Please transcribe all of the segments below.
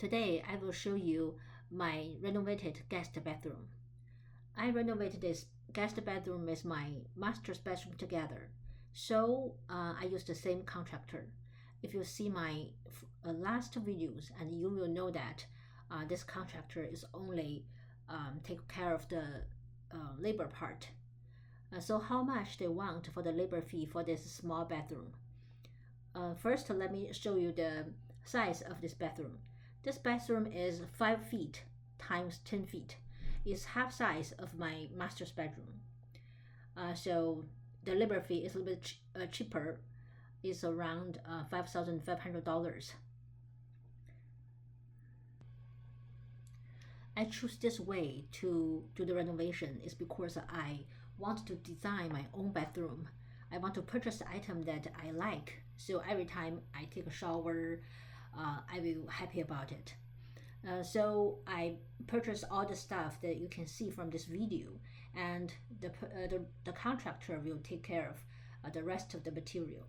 Today I will show you my renovated guest bedroom. I renovated this guest bedroom with my master's bedroom together. So I used the same contractor. If you see my last videos, and you will know that this contractor is only take care of the labor part. So how much they want for the labor fee for this small bedroom? First, let me show you the size of this bedroom. This bathroom is 5 feet times 10 feet. It's half size of my master's bedroom. So the labor fee is a little bit cheaper. It's around $5,500. I choose this way to do the renovation is because I want to design my own bedroom. I want to purchase the item that I like. So every time I take a shower, I will happy about it. So I purchased all the stuff that you can see from this video, and the contractor will take care of the rest of the material.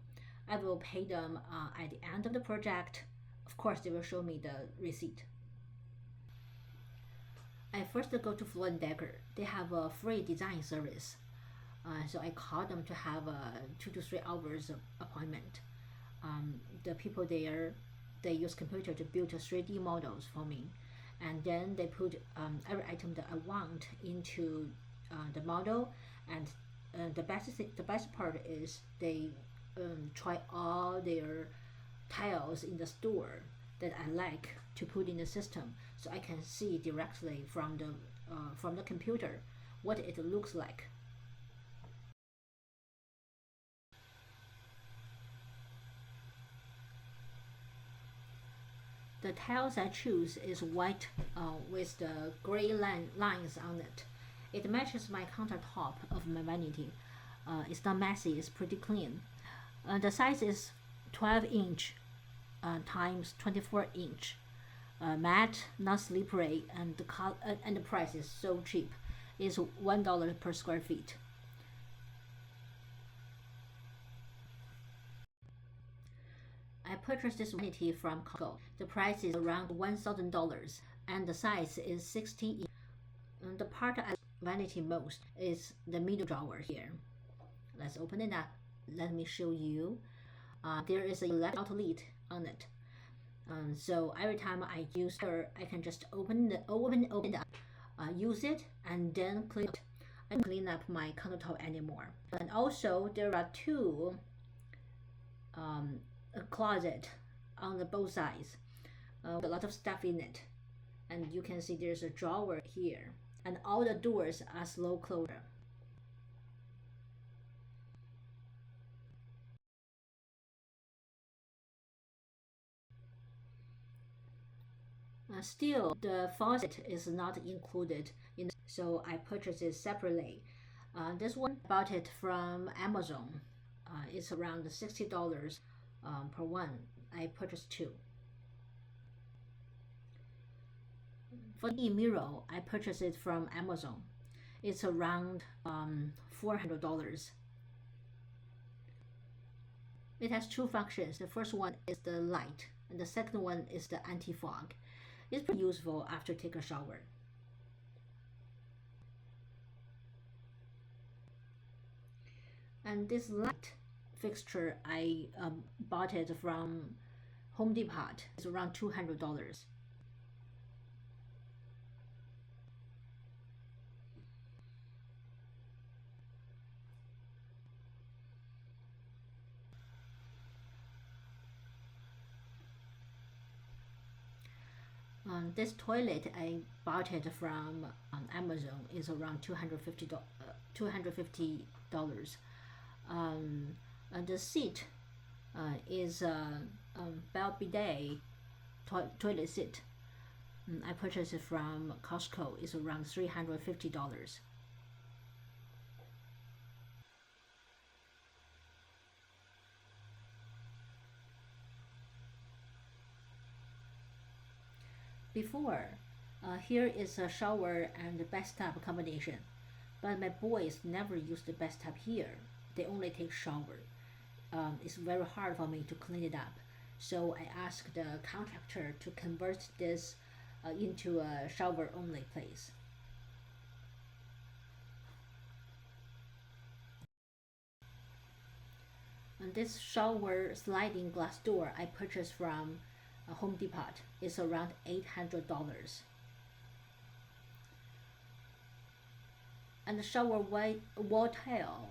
I will pay them at the end of the project. Of course, they will show me the receipt. I first go to Floor & Decker. They have a free design service. So I call them to have a 2 to 3 hours appointment. The people there, they use computer to build 3D models for me, and then they put every item that I want into the model. And the best part is they try all their tiles in the store that I like to put in the system, so I can see directly from the computer what it looks like. The tiles I choose is white with the gray lines on it. It matches my countertop of my vanity. It's not messy, it's pretty clean. The size is 12-inch times 24-inch. Matte, not slippery, and the price is so cheap. It's $1 per square feet. I purchased this vanity from Costco. The price is around $1,000 and the size is 60 inch. The part I like vanity most is the middle drawer here. Let's open it up. Let me show you. There is a electric outlet on it. So every time I use her, I can just open it up, use it, and then clean it. I don't clean up my countertop anymore. And also there are two a closet on both sides, a lot of stuff in it, and you can see there's a drawer here, and all the doors are slow closure. Still, the faucet is not included in, so I purchased it separately. This one I bought it from Amazon. It's around $60 per one. I purchased 2. For the mirror, I purchased it from Amazon. It's around $400. It has 2 functions. The first one is the light, and the second one is the anti-fog. It's pretty useful after take a shower. And this light fixture, I bought it from Home Depot. It's around $200. This toilet, I bought it from Amazon. It's around $250. And the seat is Bell Bidet toilet seat. I purchased it from Costco. It's around $350. Before, here is a shower and bathtub combination, but my boys never use the bathtub here. They only take shower. It's very hard for me to clean it up. So I asked the contractor to convert this into a shower only place. And this shower sliding glass door I purchased from Home Depot is around $800. And the shower wall tile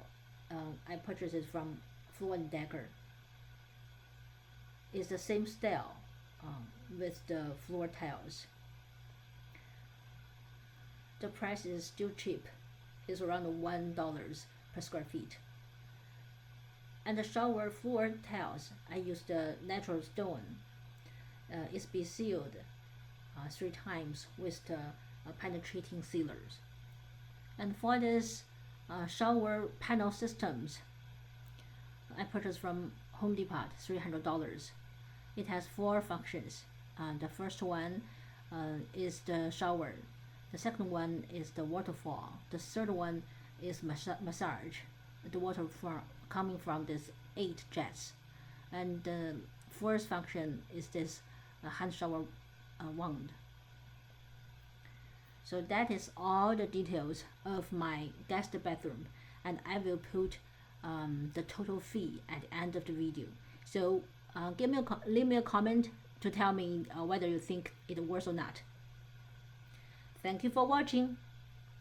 I purchased it from Floor & Decker. It's the same style with the floor tiles. The price is still cheap. It's around $1 per square feet. And the shower floor tiles, I used the natural stone. It's been sealed 3 times with the penetrating sealers. And for this shower panel systems, I purchased from Home Depot, $300. It has 4 functions. The first one is the shower. The second one is the waterfall. The third one is massage. The water coming from these 8 jets. And the fourth function is this hand shower wand. So that is all the details of my guest bathroom, and I will put the total fee at the end of the video. So leave me a comment to tell me whether you think it worth or not. Thank you for watching.